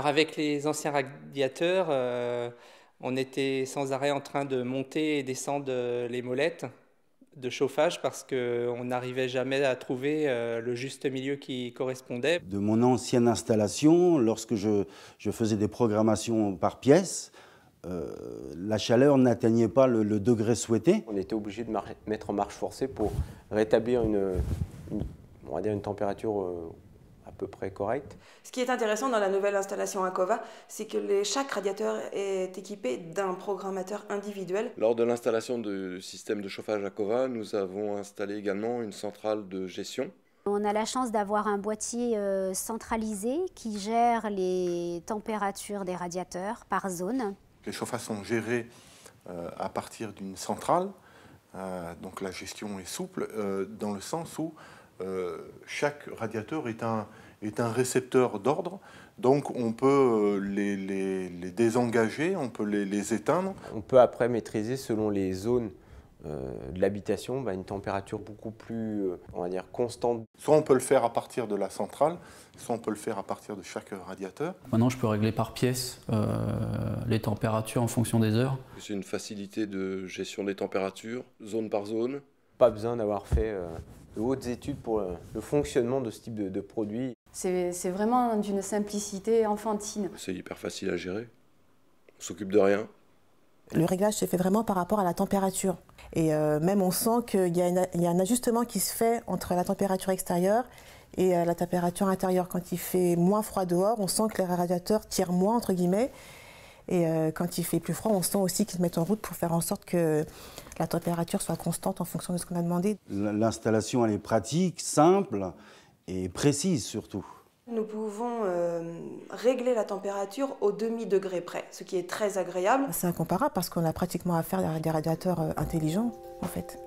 avec les anciens radiateurs, on était sans arrêt en train de monter et descendre les molettes de chauffage parce qu'on n'arrivait jamais à trouver le juste milieu qui correspondait. De mon ancienne installation, lorsque je faisais des programmations par pièce, la chaleur n'atteignait pas le degré souhaité. On était obligé de mettre en marche forcée pour rétablir on va dire une température à peu près correcte. Ce qui est intéressant dans la nouvelle installation Acova, c'est que chaque radiateur est équipé d'un programmateur individuel. Lors de l'installation du système de chauffage Acova, nous avons installé également une centrale de gestion. On a la chance d'avoir un boîtier centralisé qui gère les températures des radiateurs par zone. Les chauffages sont gérés à partir d'une centrale, donc la gestion est souple dans le sens où chaque radiateur est un récepteur d'ordre, donc on peut les désengager, on peut les éteindre. On peut après maîtriser selon les zones de l'habitation une température beaucoup plus on va dire constante. Soit on peut le faire à partir de la centrale, soit on peut le faire à partir de chaque radiateur. Maintenant je peux régler par pièce les températures en fonction des heures. C'est une facilité de gestion des températures, zone par zone. Pas besoin d'avoir fait de hautes études pour le fonctionnement de ce type de produit. C'est vraiment d'une simplicité enfantine. C'est hyper facile à gérer, on s'occupe de rien. Le réglage se fait vraiment par rapport à la température. Et même on sent qu'il y a un ajustement qui se fait entre la température extérieure et la température intérieure. Quand il fait moins froid dehors, on sent que les radiateurs tirent moins, entre guillemets. Et quand il fait plus froid, on sent aussi qu'ils se mettent en route pour faire en sorte que la température soit constante en fonction de ce qu'on a demandé. L'installation, elle est pratique, simple et précise surtout. Nous pouvons régler la température au demi-degré près, ce qui est très agréable. C'est incomparable parce qu'on a pratiquement affaire à des radiateurs intelligents, en fait.